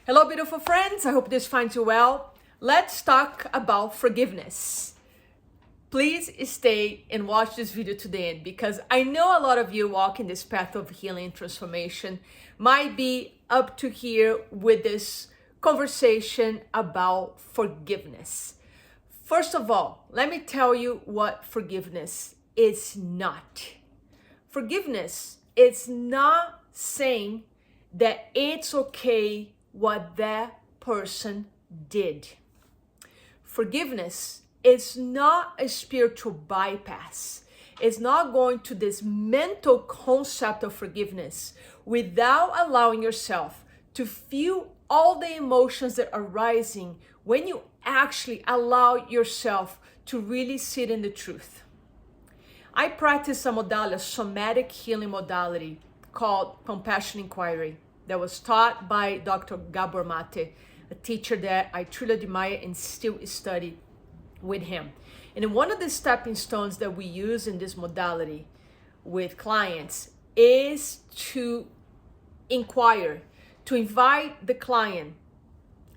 Hello, beautiful friends. I hope this finds you well. Let's talk about forgiveness. Please stay and watch this video to the end because I know a lot of you walking this path of healing and transformation might be up to here with this conversation about forgiveness. First of all, let me tell you what forgiveness is not. Forgiveness is not saying that it's okay what that person did. Forgiveness is not a spiritual bypass. It's not going to this mental concept of forgiveness without allowing yourself to feel all the emotions that are rising when you actually allow yourself to really sit in the truth. I practice a modality, a somatic healing modality called compassion inquiry that was taught by Dr. Gabor Mate, a teacher that I truly admire and still study with him. And one of the stepping stones that we use in this modality with clients is to inquire, to invite the client,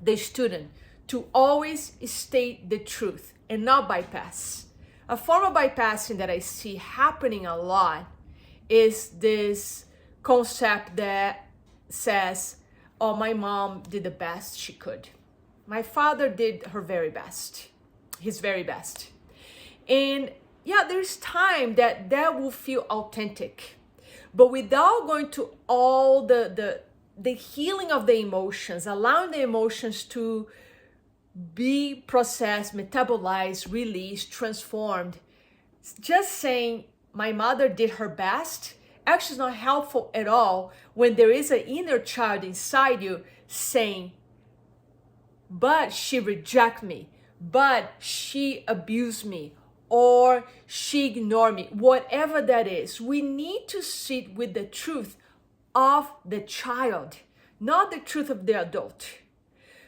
the student, to always state the truth and not bypass. A form of bypassing that I see happening a lot is this concept that says, oh, my mom did the best she could. My father did her very best, his very best. And yeah, there's time that will feel authentic. But without going to all the healing of the emotions, allowing the emotions to be processed, metabolized, released, transformed, just saying my mother did her best actually is not helpful at all when there is an inner child inside you saying, but she rejected me, but she abused me, or she ignored me, whatever that is. We need to sit with the truth of the child, not the truth of the adult.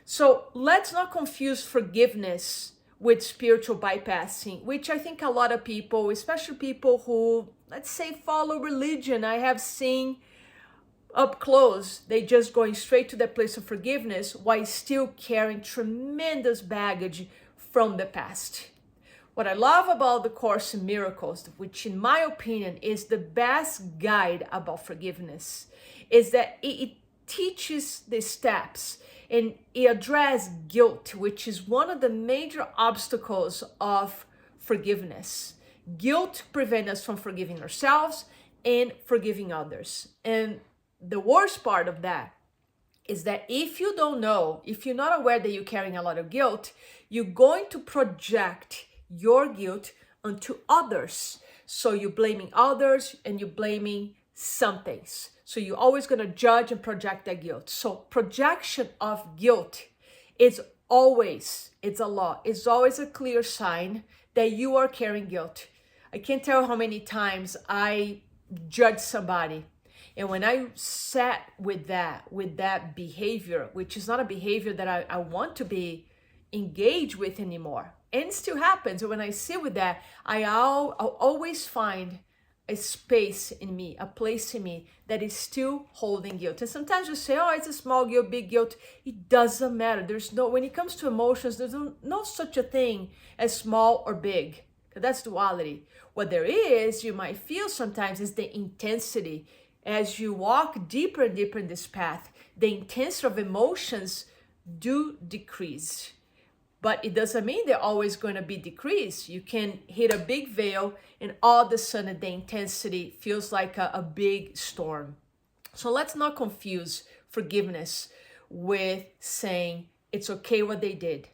So let's not confuse forgiveness with spiritual bypassing, which I think a lot of people, especially people who, let's say, follow religion, I have seen up close, they just going straight to the place of forgiveness while still carrying tremendous baggage from the past. What I love about the Course in Miracles, which in my opinion is the best guide about forgiveness, is that it teaches the steps and it addresses guilt, which is one of the major obstacles of forgiveness. Guilt prevents us from forgiving ourselves and forgiving others. And the worst part of that is that if you don't know, if you're not aware that you're carrying a lot of guilt, you're going to project your guilt onto others. So you're blaming others and you're blaming some things. So you're always going to judge and project that guilt. So projection of guilt is always, it's a law. It's always a clear sign that you are carrying guilt. I can't tell how many times I judge somebody. And when I sat with that behavior, which is not a behavior that I want to be engaged with anymore. And it still happens. And when I sit with that, I'll always find a space in me, a place in me that is still holding guilt. And sometimes you say, oh, it's a small guilt, big guilt. It doesn't matter. When it comes to emotions, there's no such a thing as small or big. That's duality. What there is, you might feel sometimes, is the intensity. As you walk deeper and deeper in this path, the intensity of emotions do decrease. But it doesn't mean they're always going to be decreased. You can hit a big veil and all of a sudden the intensity feels like a big storm. So let's not confuse forgiveness with saying it's okay what they did.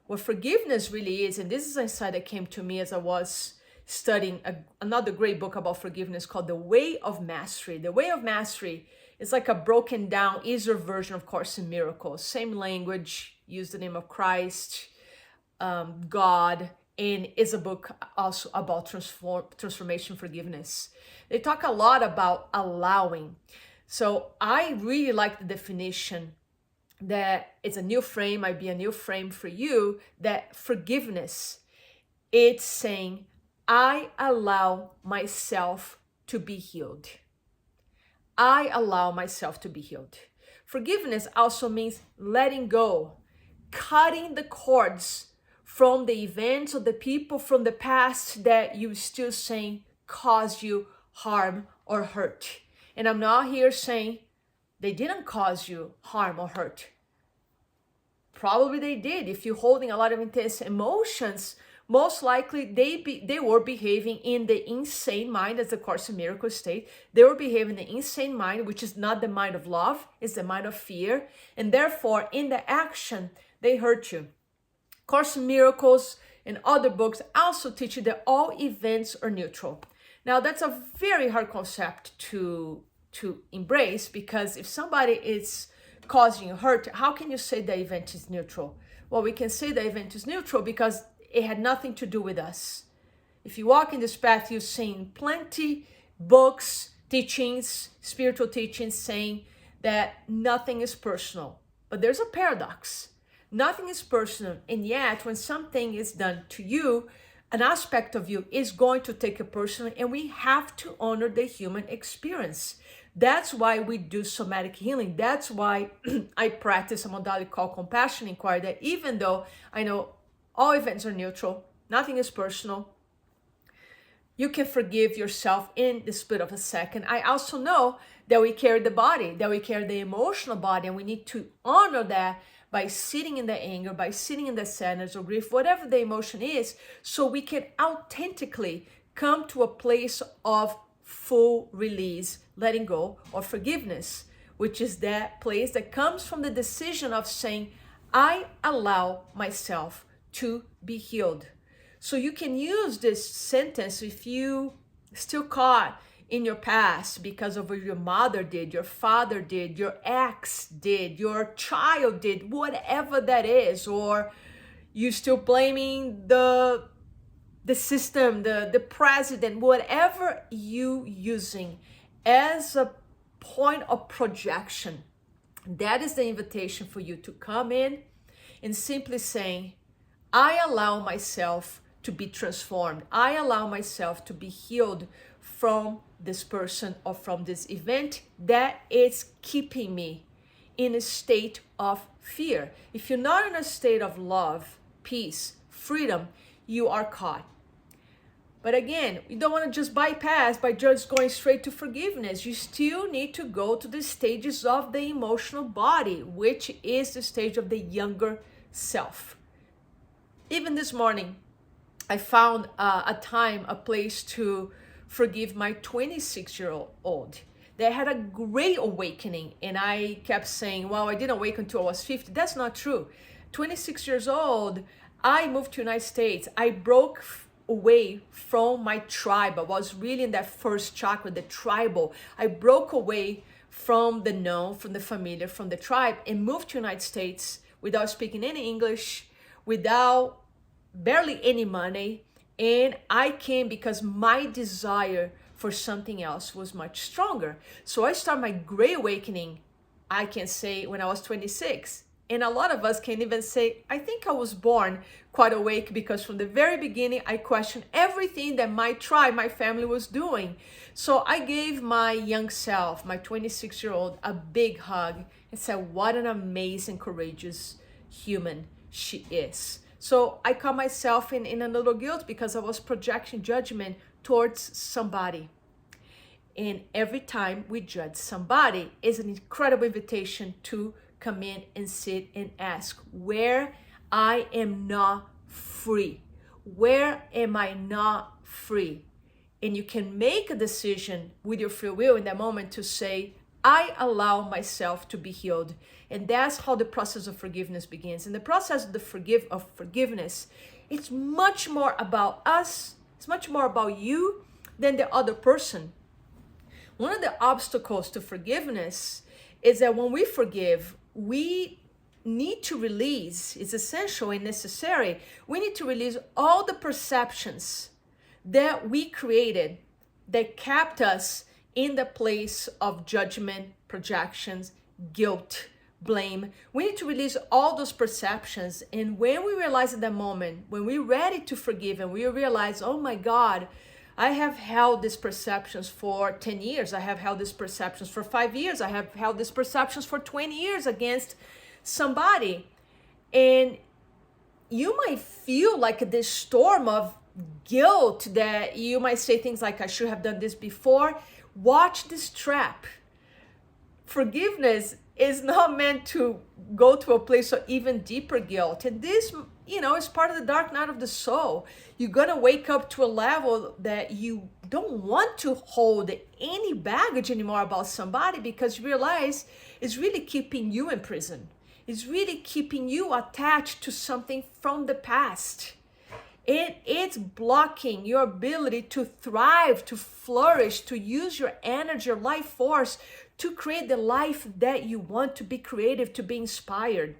What forgiveness really is, and this is an insight that came to me as I was studying another great book about forgiveness called The Way of Mastery. The Way of Mastery is like a broken down, easier version of Course in Miracles. Same language, use the name of Christ, God, and is a book also about transformation forgiveness. They talk a lot about allowing. So I really like the definition that it's a new frame, might be a new frame for you, that forgiveness, it's saying, I allow myself to be healed. I allow myself to be healed. Forgiveness also means letting go, cutting the cords from the events or the people from the past that you still saying caused you harm or hurt. And I'm not here saying they didn't cause you harm or hurt. Probably they did. If you're holding a lot of intense emotions, most likely they were behaving in the insane mind, as the Course in Miracles state. They were behaving in the insane mind, which is not the mind of love, it's the mind of fear. And therefore, in the action, they hurt you. Course in Miracles and other books also teach you that all events are neutral. Now, that's a very hard concept to embrace, because if somebody is causing you hurt, how can you say the event is neutral? Well, we can say the event is neutral because it had nothing to do with us. If you walk in this path, you've seen plenty books, teachings, spiritual teachings saying that nothing is personal. But there's a paradox. Nothing is personal, and yet when something is done to you, an aspect of you is going to take it personally, and we have to honor the human experience. That's why we do somatic healing. That's why I practice a modality called compassion inquiry, that even though I know all events are neutral, nothing is personal, you can forgive yourself in the split of a second. I also know that we carry the body, that we carry the emotional body, and we need to honor that by sitting in the anger, by sitting in the sadness or grief, whatever the emotion is, so we can authentically come to a place of full release, letting go, or forgiveness, which is that place that comes from the decision of saying, I allow myself to be healed. So you can use this sentence if you still caught in your past because of what your mother did, your father did, your ex did, your child did, whatever that is, or you still blaming the system, the president, whatever you using as a point of projection. That is the invitation for you to come in and simply saying, I allow myself to be transformed. I allow myself to be healed from this person or from this event that is keeping me in a state of fear. If you're not in a state of love, peace, freedom, you are caught. But again, you don't want to just bypass by just going straight to forgiveness. You still need to go to the stages of the emotional body, which is the stage of the younger self. Even this morning, I found a place to forgive my 26-year-old. They had a great awakening, and I kept saying, well, I didn't awaken until I was 50. That's not true. 26 years old, I moved to the United States. I broke away from my tribe. I was really in that first chakra, the tribal. I broke away from the known, from the familiar, from the tribe, and moved to the United States without speaking any English, without barely any money. And I came because my desire for something else was much stronger. So I started my great awakening, I can say, when I was 26. And a lot of us can even say, I think I was born quite awake, because from the very beginning, I questioned everything that my tribe, my family was doing. So I gave my young self, my 26-year-old, a big hug and said, what an amazing, courageous human she is. So I caught myself in a little guilt because I was projecting judgment towards somebody. And every time we judge somebody is an incredible invitation to come in and sit and ask, where I am not free. Where am I not free? And you can make a decision with your free will in that moment to say, I allow myself to be healed. And that's how the process of forgiveness begins. And the process of forgiveness, it's much more about us. It's much more about you than the other person. One of the obstacles to forgiveness is that when we forgive, we need to release, it's essential and necessary, we need to release all the perceptions that we created that kept us in the place of judgment, projections, guilt, blame. We need to release all those perceptions. And when we realize at that moment, when we're ready to forgive and we realize, oh my God, I have held these perceptions for 10 years. I have held these perceptions for 5 years. I have held these perceptions for 20 years against somebody. And you might feel like this storm of guilt that you might say things like, I should have done this before. Watch this trap. Forgiveness is not meant to go to a place of even deeper guilt. And this, is part of the dark night of the soul. You're going to wake up to a level that you don't want to hold any baggage anymore about somebody, because you realize it's really keeping you in prison. It's really keeping you attached to something from the past. It's blocking your ability to thrive, to flourish, to use your energy, your life force to create the life that you want, to be creative, to be inspired.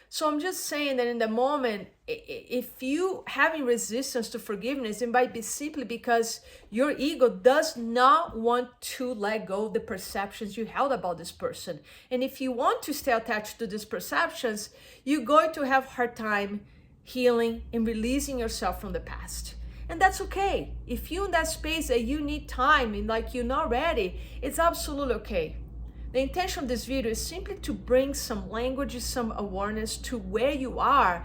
So I'm just saying that in the moment, if you having resistance to forgiveness, it might be simply because your ego does not want to let go of the perceptions you held about this person. And if you want to stay attached to these perceptions, you're going to have a hard time healing and releasing yourself from the past. And that's okay. If you're in that space that you need time and like you're not ready, it's absolutely okay. The intention of this video is simply to bring some language, some awareness to where you are,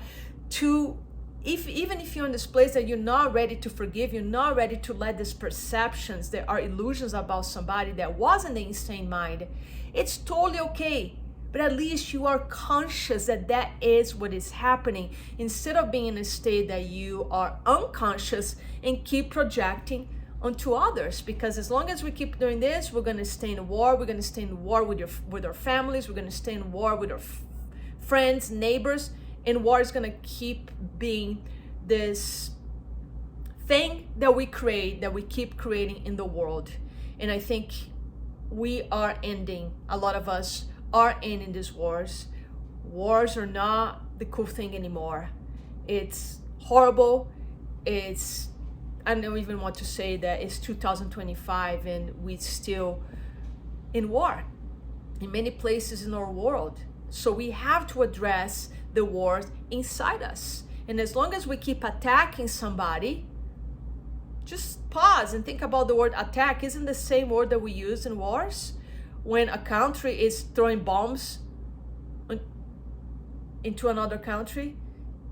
to even if you're in this place that you're not ready to forgive, you're not ready to let these perceptions that are illusions about somebody that wasn't the insane mind, it's totally okay. But at least you are conscious that that is what is happening, instead of being in a state that you are unconscious and keep projecting onto others. Because as long as we keep doing this, we're going to stay in war. We're going to stay in war with our families. We're going to stay in war with our friends, neighbors, and war is going to keep being this thing that we create, that we keep creating in the world. And I think we are ending, a lot of us are ending these wars. Wars are not the cool thing anymore. It's horrible. I don't even want to say that it's 2025 and we're still in war in many places in our world. So we have to address the wars inside us. And as long as we keep attacking somebody, just pause and think about the word attack. Isn't the same word that we use in wars? When a country is throwing bombs into another country,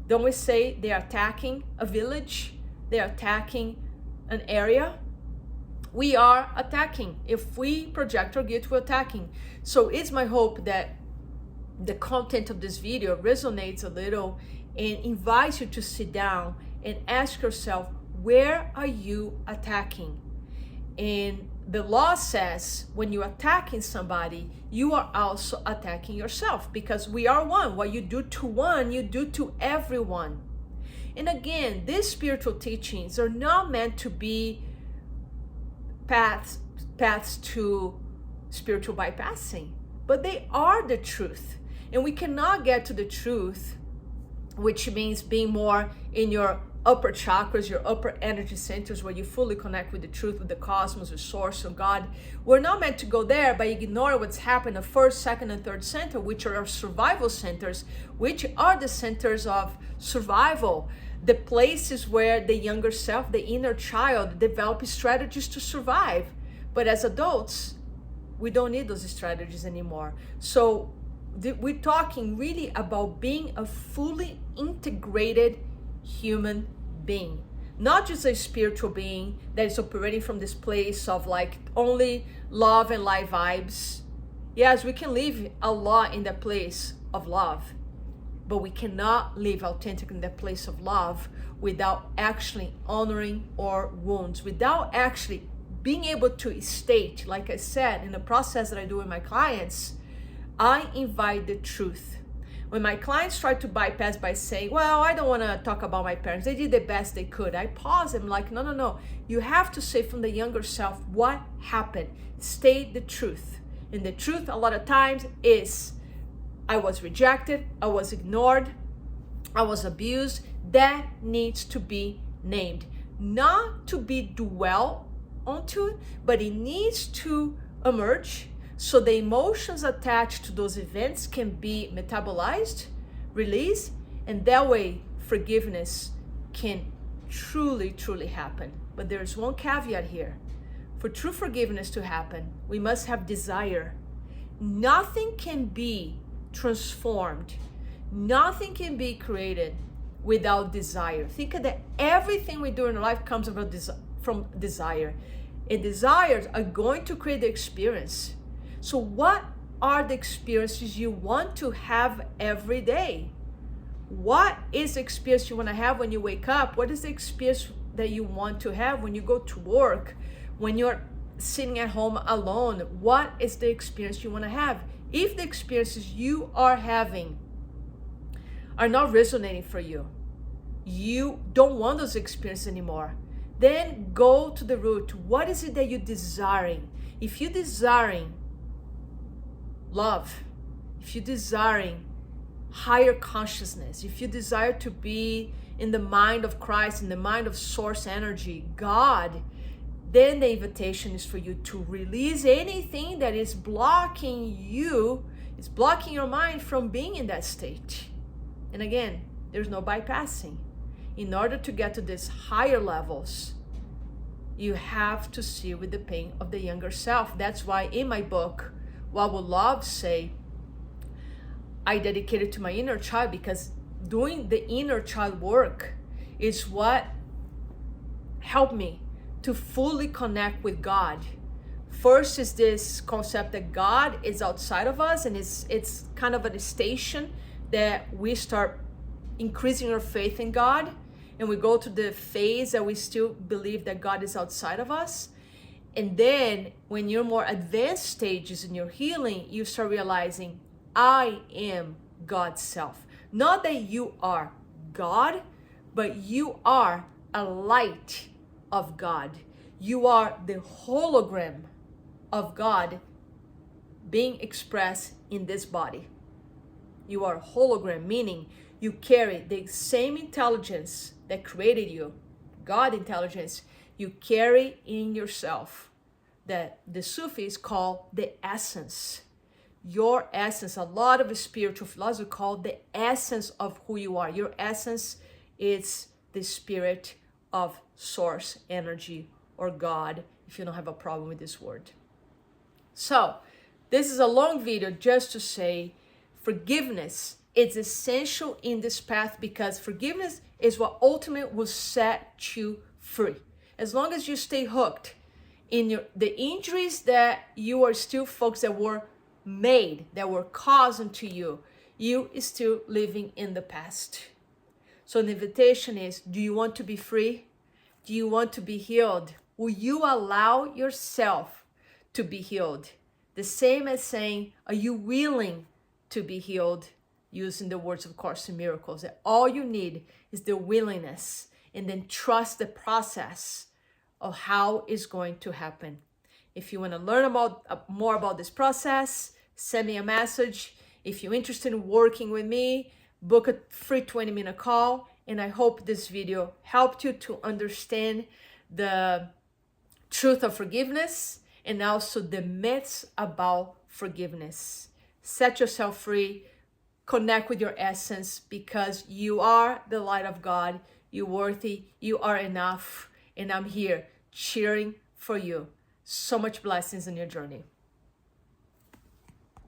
don't we say they are attacking a village? They are attacking an area? We are attacking. If we project our guilt, we're attacking. So it's my hope that the content of this video resonates a little and invites you to sit down and ask yourself, where are you attacking? And the law says when you're attacking somebody, you are also attacking yourself, because we are one. What you do to one, you do to everyone. And again, these spiritual teachings are not meant to be paths to spiritual bypassing, but they are the truth. And we cannot get to the truth, which means being more in your upper chakras, your upper energy centers, where you fully connect with the truth, with the cosmos, with source, and God. We're not meant to go there by ignoring what's happened in the first, second, and third center, which are our survival centers, which are the centers of survival, the places where the younger self, the inner child, develops strategies to survive. But as adults, we don't need those strategies anymore. So we're talking really about being a fully integrated human being, not just a spiritual being that is operating from this place of like only love and light vibes. Yes, we can live a lot in the place of love, but we cannot live authentically in the place of love without actually honoring our wounds, without actually being able to state, like I said, in the process that I do with my clients, I invite the truth. When my clients try to bypass by saying, well, I don't want to talk about my parents, they did the best they could, I pause them like, no. You have to say from the younger self what happened. State the truth. And the truth a lot of times is, I was rejected, I was ignored, I was abused. That needs to be named. Not to be dwell onto, but it needs to emerge, so the emotions attached to those events can be metabolized, released, and that way forgiveness can truly, truly happen. But there's one caveat here. For true forgiveness to happen, we must have desire. Nothing can be transformed. Nothing can be created without desire. Think that everything we do in life comes from desire. And desires are going to create the experience. So what are the experiences you want to have every day? What is the experience you want to have when you wake up? What is the experience that you want to have when you go to work? When you're sitting at home alone, what is the experience you want to have? If the experiences you are having are not resonating for you, you don't want those experiences anymore, then go to the root. What is it that you're desiring? If you're desiring love, if you're desiring higher consciousness, if you desire to be in the mind of Christ, in the mind of source energy, God, then the invitation is for you to release anything that is blocking you, is blocking your mind from being in that state. And again, there's no bypassing. In order to get to these higher levels, you have to see with the pain of the younger self. That's why in my book, What Will Love Say, I dedicated to my inner child, because doing the inner child work is what helped me to fully connect with God. First is this concept that God is outside of us, and it's kind of a station that we start increasing our faith in God, and we go to the phase that we still believe that God is outside of us. And then when you're more advanced stages in your healing, you start realizing, I am God's self. Not that you are God, but you are a light of God. You are the hologram of God being expressed in this body. You are a hologram, meaning you carry the same intelligence that created you, God intelligence, you carry in yourself, that the Sufis call the essence. Your essence, a lot of spiritual philosophy call the essence of who you are. Your essence is the spirit of source energy, or God, if you don't have a problem with this word. So this is a long video just to say forgiveness is essential in this path, because forgiveness is what ultimately will set you free. As long as you stay hooked in the injuries that you are still folks that were made, that were caused unto you, you is still living in the past. So the invitation is, do you want to be free? Do you want to be healed? Will you allow yourself to be healed? The same as saying, are you willing to be healed? Using the words of Course in Miracles, that all you need is the willingness, and then trust the process of how it's going to happen. If you want to learn more about this process, send me a message. If you're interested in working with me, book a free 20-minute call. And I hope this video helped you to understand the truth of forgiveness and also the myths about forgiveness. Set yourself free. Connect with your essence, because you are the light of God. You're worthy. You are enough. And I'm here cheering for you. So much blessings in your journey.